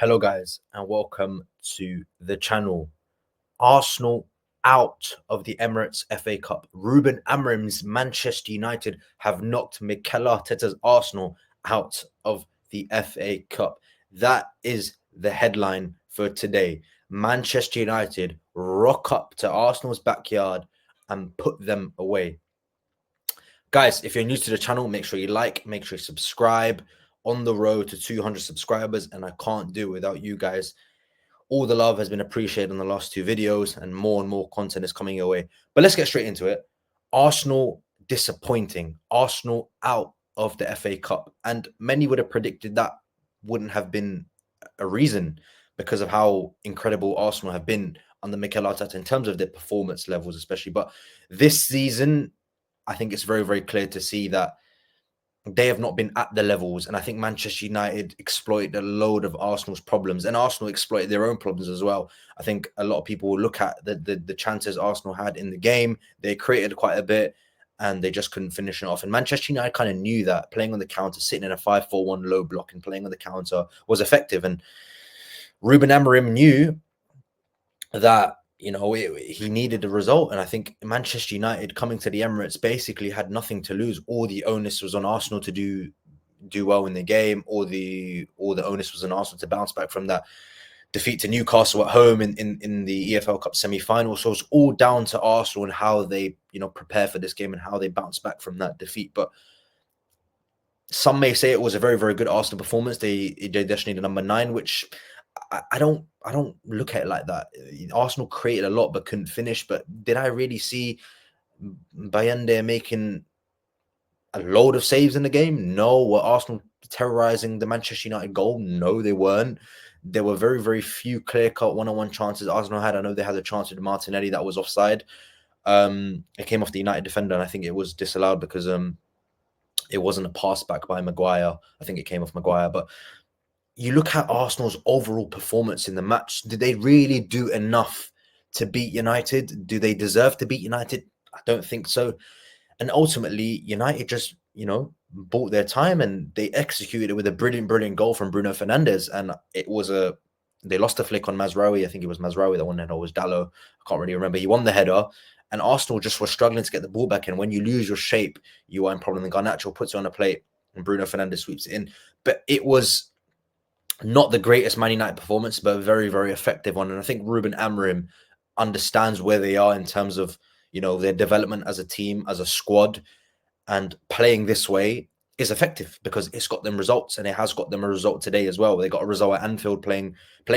Hello, guys, and welcome to the channel. Arsenal out of the Emirates FA Cup. Ruben Amorim's Manchester United have knocked Mikel Arteta's Arsenal out of the FA Cup. That is the headline for today. Manchester United rock up to Arsenal's backyard and put them away. Guys, if you're new to the channel, make sure you like, make sure you subscribe. On the road to 200 subscribers, and I can't do it without you guys. All the love has been appreciated in the last two videos, and more content is coming your way. But let's get straight into it. Arsenal disappointing. Arsenal out of the FA Cup. And many would have predicted that wouldn't have been a reason because of how incredible Arsenal have been under Mikel Arteta in terms of their performance levels, especially. But this season, I think it's very clear to see that they have not been at the levels, and I think Manchester United exploited a load of Arsenal's problems, and Arsenal exploited their own problems as well. I think a lot of people will look at the chances Arsenal had in the game. They created quite a bit, and they just couldn't finish it off. And Manchester United kind of knew that playing on the counter, sitting in a 5-4-1 low block and playing on the counter was effective. And Ruben Amorim knew that he needed a result, and I think Manchester United coming to the Emirates basically had nothing to lose. All the onus was on Arsenal to do well in the game, or the onus was on Arsenal to bounce back from that defeat to Newcastle at home in the EFL Cup semi-final. So it's all down to Arsenal and how they prepare for this game and how they bounce back from that defeat. But some may say it was a very good Arsenal performance. They just needed number 9, which I don't look at it like that. Arsenal created a lot but couldn't finish. But did I really see Bayende making a load of saves in the game? No. Were Arsenal terrorizing the Manchester United goal? No, they weren't. There were very few clear-cut one-on-one chances Arsenal had. I know they had a chance with Martinelli that was offside. It came off the United defender, and I think it was disallowed because it wasn't a pass back by Maguire. I think it came off Maguire. But you look at Arsenal's overall performance in the match. Did they really do enough to beat United? Do they deserve to beat United? I don't think so. And ultimately, United just, bought their time, and they executed it with a brilliant goal from Bruno Fernandes. And it was they lost a flick on Mazraoui. I think it was Mazraoui that won the header, or was Dallo. I can't really remember. He won the header, and Arsenal just were struggling to get the ball back. And when you lose your shape, you are in problem. And Garnacho puts it on a plate, and Bruno Fernandes sweeps it in. But it was not the greatest Man United performance, but a very effective one. And I think Ruben Amorim understands where they are in terms of, their development as a team, as a squad, and playing this way is effective because it's got them results, and it has got them a result today as well. They got a result at Anfield playing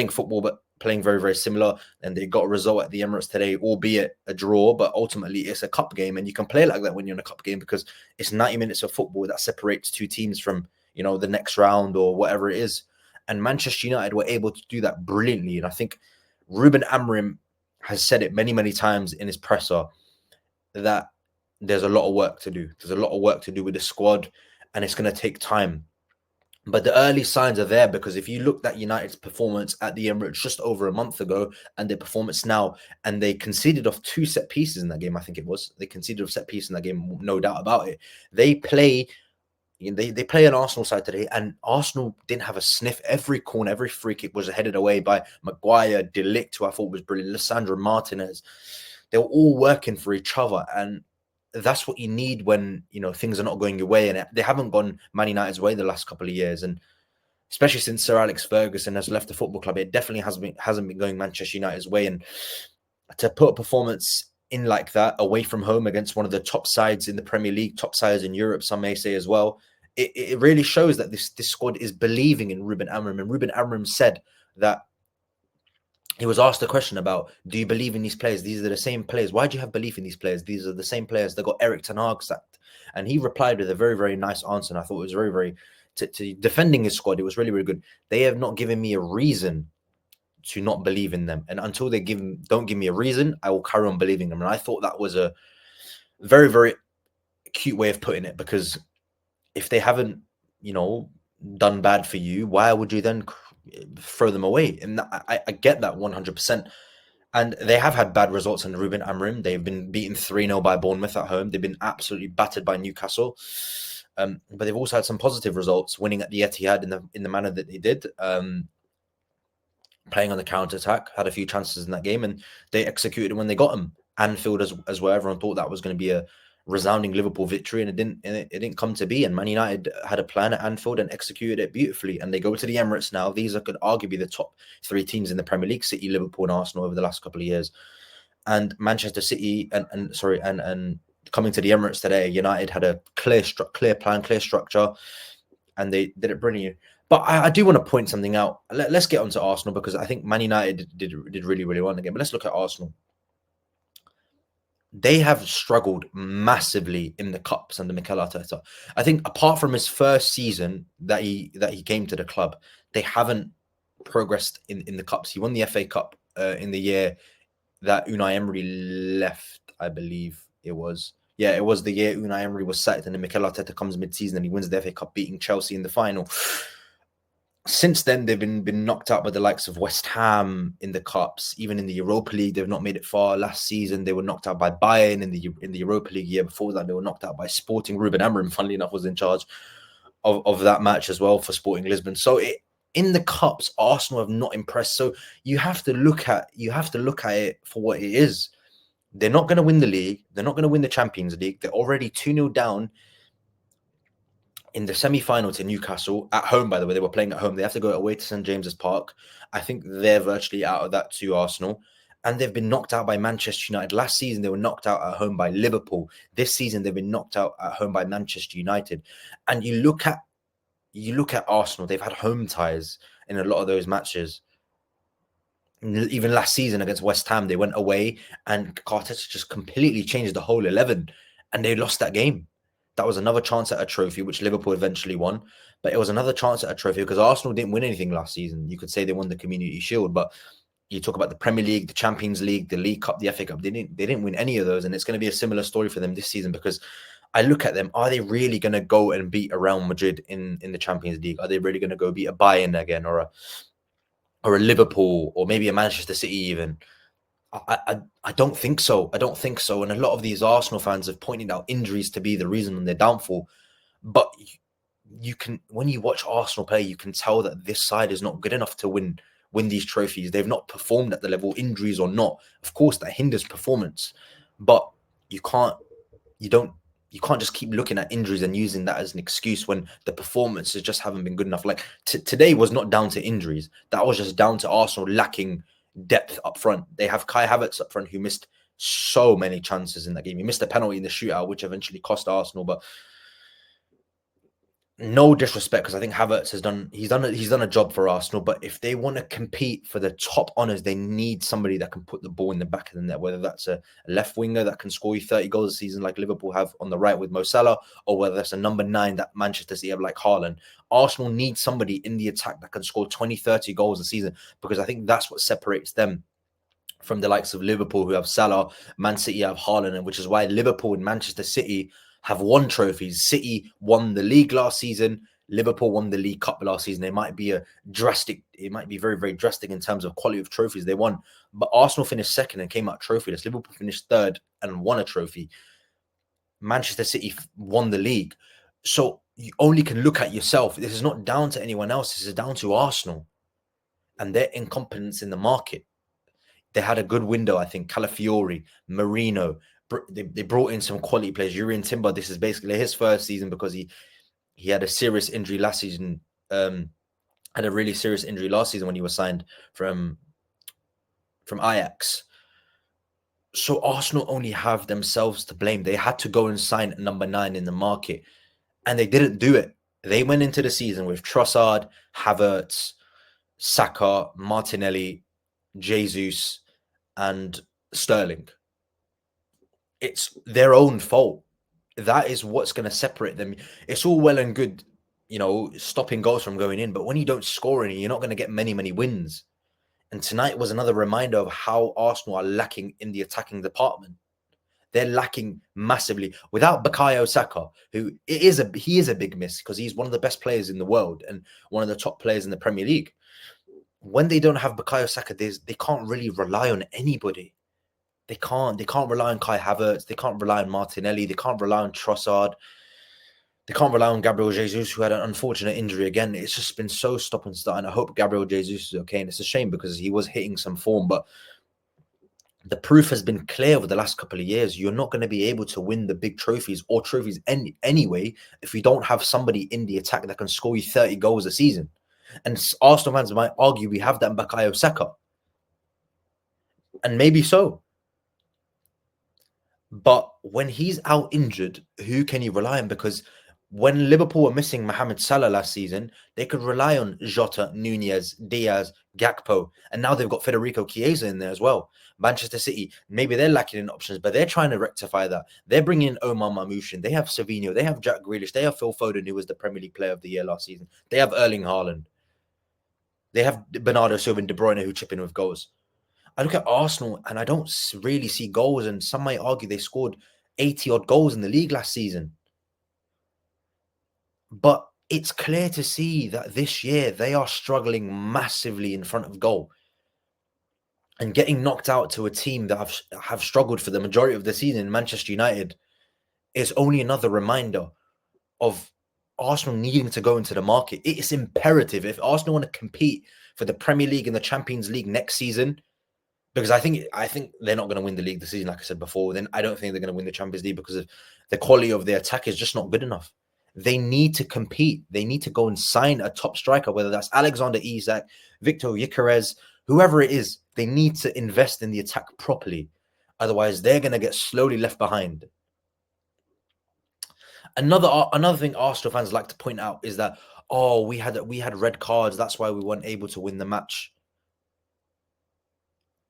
football, but playing very similar. And they got a result at the Emirates today, albeit a draw, but ultimately it's a cup game, and you can play like that when you're in a cup game because it's 90 minutes of football that separates two teams from, the next round or whatever it is. And Manchester United were able to do that brilliantly. And I think Ruben Amorim has said it many times in his presser that there's a lot of work to do. There's a lot of work to do with the squad, and it's going to take time. But the early signs are there, because if you looked at United's performance at the Emirates just over a month ago and their performance now, and they conceded off 2 set pieces in that game, I think it was. They conceded off set piece in that game, no doubt about it. They play an Arsenal side today, and Arsenal didn't have a sniff. Every corner, every free kick was headed away by Maguire, De Ligt, who I thought was brilliant, Lissandro Martinez. They were all working for each other, and that's what you need when things are not going your way. And they haven't gone Man United's way the last couple of years, and especially since Sir Alex Ferguson has left the football club, it definitely hasn't been going Manchester United's way. And to put a performance in like that away from home against one of the top sides in the Premier League, top sides in Europe, some may say as well, it really shows that this squad is believing in Ruben Amorim. And Ruben Amorim said that he was asked a question about, do you believe in these players? These are the same players. Why do you have belief in these players? These are the same players that got Erik ten Hag sacked. And he replied with a very nice answer. And I thought it was very to defending his squad. It was really good. They have not given me a reason to not believe in them. And until they don't give me a reason, I will carry on believing them. And I thought that was a very cute way of putting it, because if they haven't, done bad for you, why would you then throw them away? And I get that 100%. And they have had bad results under Ruben Amorim. They've been beaten 3-0 by Bournemouth at home. They've been absolutely battered by Newcastle. But they've also had some positive results, winning at the Etihad in the manner that they did. playing on the counter-attack, had a few chances in that game, and they executed when they got them. Anfield as well, everyone thought that was going to be a resounding Liverpool victory, and it didn't come to be. And Man United had a plan at Anfield and executed it beautifully. And they go to the Emirates now. These could arguably be the top three teams in the Premier League: City, Liverpool, and Arsenal over the last couple of years. And Manchester City and coming to the Emirates today, United had a clear plan, clear structure, and they did it brilliantly. But I do want to point something out. Let's get on to Arsenal, because I think Man United did really, really well in the game. But let's look at Arsenal. They have struggled massively in the cups under Mikel Arteta. I think apart from his first season that he came to the club, they haven't progressed in the cups. He won the FA Cup in the year that Unai Emery left, I believe it was. Yeah, it was the year Unai Emery was sacked, and then Mikel Arteta comes mid-season and he wins the FA Cup, beating Chelsea in the final. Since then, they've been knocked out by the likes of West Ham in the cups. Even in the Europa League, they've not made it far. Last season, they were knocked out by Bayern in the Europa League. Year before that, they were knocked out by Sporting. Ruben Amorim, funnily enough, was in charge of that match as well for Sporting Lisbon. So in the cups, Arsenal have not impressed. So you have to look at it for what it is. They're not going to win the league. They're not going to win the Champions League. They're already 2-0 down in the semi-final to Newcastle at home. By the way, they were playing at home. They have to go away to St James's Park. I think they're virtually out of that to Arsenal. And they've been knocked out by Manchester United. Last season, they were knocked out at home by Liverpool. This season, they've been knocked out at home by Manchester United. And you look at Arsenal, they've had home ties in a lot of those matches. Even last season against West Ham, they went away and Arteta just completely changed the whole 11 and they lost that game. That was another chance at a trophy, which Liverpool eventually won. But it was another chance at a trophy because Arsenal didn't win anything last season. You could say they won the Community Shield, but you talk about the Premier League, the Champions League, the League Cup, the FA Cup. They didn't win any of those, and it's going to be a similar story for them this season because I look at them. Are they really going to go and beat a Real Madrid in the Champions League? Are they really going to go beat a Bayern again, or a Liverpool, or maybe a Manchester City even? I don't think so. I don't think so. And a lot of these Arsenal fans have pointed out injuries to be the reason on their downfall. But you can, when you watch Arsenal play, you can tell that this side is not good enough to win these trophies. They've not performed at the level, injuries or not. Of course, that hinders performance. But you can't just keep looking at injuries and using that as an excuse when the performances just haven't been good enough. Like today was not down to injuries. That was just down to Arsenal lacking depth up front. They have Kai Havertz up front who missed so many chances in that game. He missed a penalty in the shootout, which eventually cost Arsenal. But no disrespect, because I think Havertz has done a job for Arsenal. But if they want to compete for the top honours, they need somebody that can put the ball in the back of the net, whether that's a left winger that can score you 30 goals a season like Liverpool have on the right with Mo Salah, or whether that's a number 9 that Manchester City have like Haaland. Arsenal needs somebody in the attack that can score 20, 30 goals a season, because I think that's what separates them from the likes of Liverpool, who have Salah, Man City have Haaland, and which is why Liverpool and Manchester City have won trophies. City won the league last season. Liverpool won the League Cup last season. It might be very, very drastic in terms of quality of trophies they won. But Arsenal finished second and came out trophyless. Liverpool finished third and won a trophy. Manchester City won the league. So you only can look at yourself. This is not down to anyone else. This is down to Arsenal and their incompetence in the market. They had a good window, I think. Calafiori, Marino. They brought in some quality players. Jurrien Timber, this is basically his first season because he had a serious injury last season. Had a really serious injury last season when he was signed from Ajax. So Arsenal only have themselves to blame. They had to go and sign number 9 in the market, and they didn't do it. They went into the season with Trossard, Havertz, Saka, Martinelli, Jesus, and Sterling. It's their own fault. That is what's going to separate them. It's all well and good, stopping goals from going in, but when you don't score any, you're not going to get many, many wins. And tonight was another reminder of how Arsenal are lacking in the attacking department. They're lacking massively. Without Bukayo Saka, he is a big miss because he's one of the best players in the world and one of the top players in the Premier League. When they don't have Bukayo Saka, they can't really rely on anybody. They can't rely on Kai Havertz. They can't rely on Martinelli. They can't rely on Trossard. They can't rely on Gabriel Jesus, who had an unfortunate injury again. It's just been so stop and start, and I hope Gabriel Jesus is okay. And it's a shame because he was hitting some form, but the proof has been clear over the last couple of years. You're not going to be able to win the big trophies or trophies anyway if you don't have somebody in the attack that can score you 30 goals a season. And Arsenal fans might argue we have that in Bukayo Saka. And maybe so. But when he's out injured, who can you rely on? Because when Liverpool were missing Mohamed Salah last season, they could rely on Jota, Nunez, Diaz, Gakpo, and now they've got Federico Chiesa in there as well. Manchester City, maybe they're lacking in options, but they're trying to rectify that. They're bringing in Omar Mamouche, they have Savinho, they have Jack Grealish, they have Phil Foden, who was the Premier League Player of the Year last season. They have Erling Haaland. They have Bernardo Silva and De Bruyne who chip in with goals. I look at Arsenal and I don't really see goals, and some might argue they scored 80-odd goals in the league last season. But it's clear to see that this year they are struggling massively in front of goal. And getting knocked out to a team that have struggled for the majority of the season, Manchester United, is only another reminder of Arsenal needing to go into the market. It is imperative if Arsenal want to compete for the Premier League and the Champions League next season, because I think they're not going to win the league this season, like I said before. Then I don't think they're going to win the Champions League because of the quality of their attack is just not good enough. They need to compete. They need to go and sign a top striker, whether that's Alexander Isak, Victor Gyökeres, whoever it is. They need to invest in the attack properly. Otherwise, they're going to get slowly left behind. Another thing Arsenal fans like to point out is that, we had red cards. That's why we weren't able to win the match.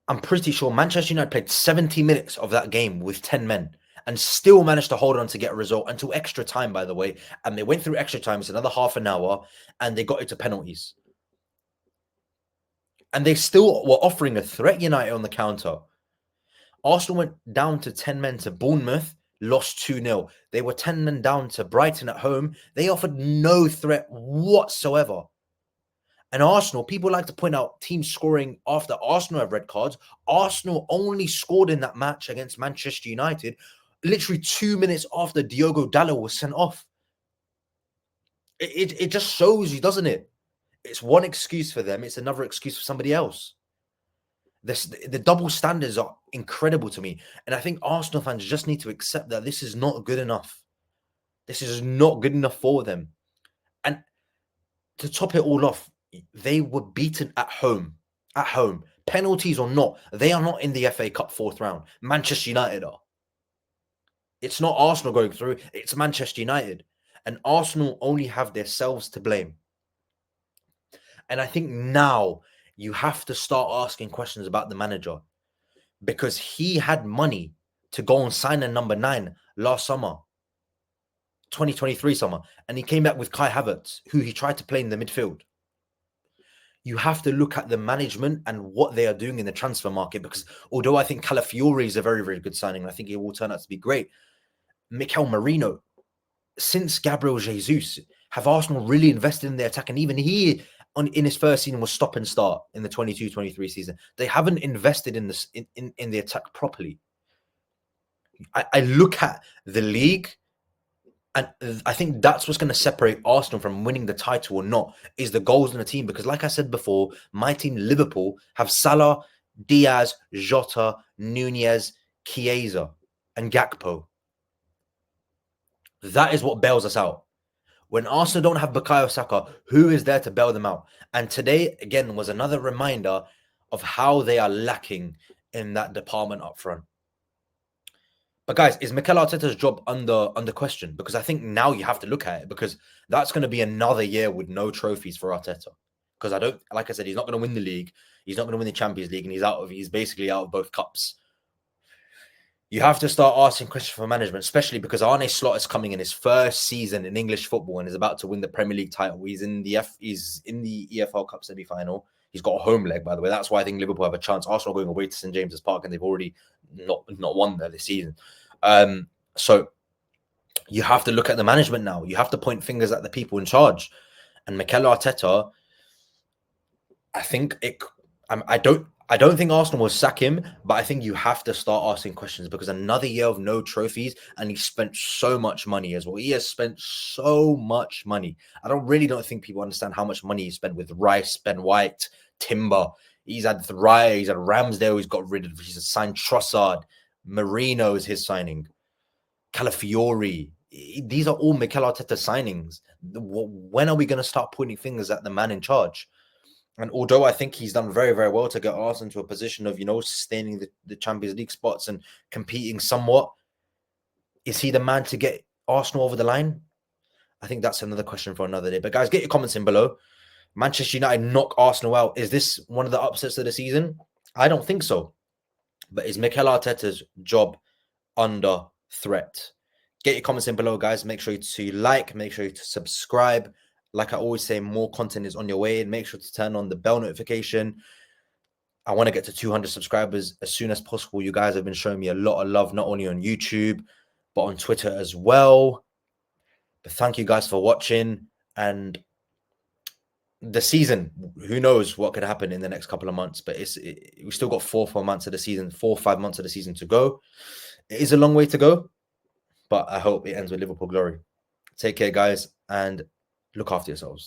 I'm pretty sure Manchester United played 70 minutes of that game with 10 men and still managed to hold on to get a result until extra time, by the way. And they went through extra time. It's another half an hour and they got it to penalties. And they still were offering a threat, United, on the counter. Arsenal went down to 10 men to Bournemouth, lost 2-0. They were 10 men down to Brighton at home. They offered no threat whatsoever. And Arsenal, people like to point out teams scoring after Arsenal have red cards. Arsenal only scored in that match against Manchester United literally 2 minutes after Diogo Dalot was sent off. It just shows you, doesn't it? It's one excuse for them. It's another excuse for somebody else. The double standards are incredible to me. And I think Arsenal fans just need to accept that this is not good enough. This is not good enough for them. And to top it all off, they were beaten at home. At home. Penalties or not, they are not in the FA Cup fourth round. Manchester United are. It's not Arsenal going through, it's Manchester United. And Arsenal only have themselves to blame. And I think now you have to start asking questions about the manager, because he had money to go and sign a number 9 last summer, 2023 summer, and he came back with Kai Havertz, who he tried to play in the midfield. You have to look at the management and what they are doing in the transfer market, because although I think Calafiori is a very, very good signing, I think he will turn out to be great. Mikel Merino, since Gabriel Jesus, have Arsenal really invested in their attack? And even he, in his first season, was stop and start in the 22-23 season. They haven't invested in this in the attack properly. I look at the league, and I think that's what's going to separate Arsenal from winning the title or not, is the goals in the team. Because like I said before, my team, Liverpool, have Salah, Diaz, Jota, Nunez, Chiesa, and Gakpo. That is what bails us out. When Arsenal don't have Bukayo Saka, who is there to bail them out? And today, again, was another reminder of how they are lacking in that department up front. But guys, is Mikel Arteta's job under question? Because I think now you have to look at it, because that's going to be another year with no trophies for Arteta. Because like I said, he's not going to win the league. He's not going to win the Champions League, and he's basically out of both cups. You have to start asking questions for management, especially because Arne Slot is coming in his first season in English football and is about to win the Premier League title. He's in the EFL Cup semi-final. He's got a home leg, by the way. That's why I think Liverpool have a chance. Arsenal are going away to St James's Park, and they've already not won there this season. So you have to look at the management now. You have to point fingers at the people in charge. And Mikel Arteta, I think I don't think Arsenal will sack him, but I think you have to start asking questions because another year of no trophies, and he spent so much money as well. He has spent so much money. I don't think people understand how much money he spent with Rice, Ben White, Timber. He's had Raya, he's had Ramsdale, he's got rid of, he's signed Trossard, Marino is his signing, Calafiori. These are all Mikel Arteta signings. When are we going to start pointing fingers at the man in charge? And although I think he's done very, very well to get Arsenal into a position of, sustaining the Champions League spots and competing somewhat, is he the man to get Arsenal over the line? I think that's another question for another day. But guys, get your comments in below. Manchester United knock Arsenal out. Is this one of the upsets of the season? I don't think so. But is Mikel Arteta's job under threat? Get your comments in below, guys. Make sure to like, make sure to subscribe. Like I always say, more content is on your way, and make sure to turn on the bell notification. I want to get to 200 subscribers as soon as possible. You guys have been showing me a lot of love, not only on YouTube, but on Twitter as well. But thank you guys for watching. And the season, who knows what could happen in the next couple of months, but we still got 4 months of the season, 4 or 5 months of the season to go. It is a long way to go, but I hope it ends with Liverpool glory. Take care, guys, and look after yourselves.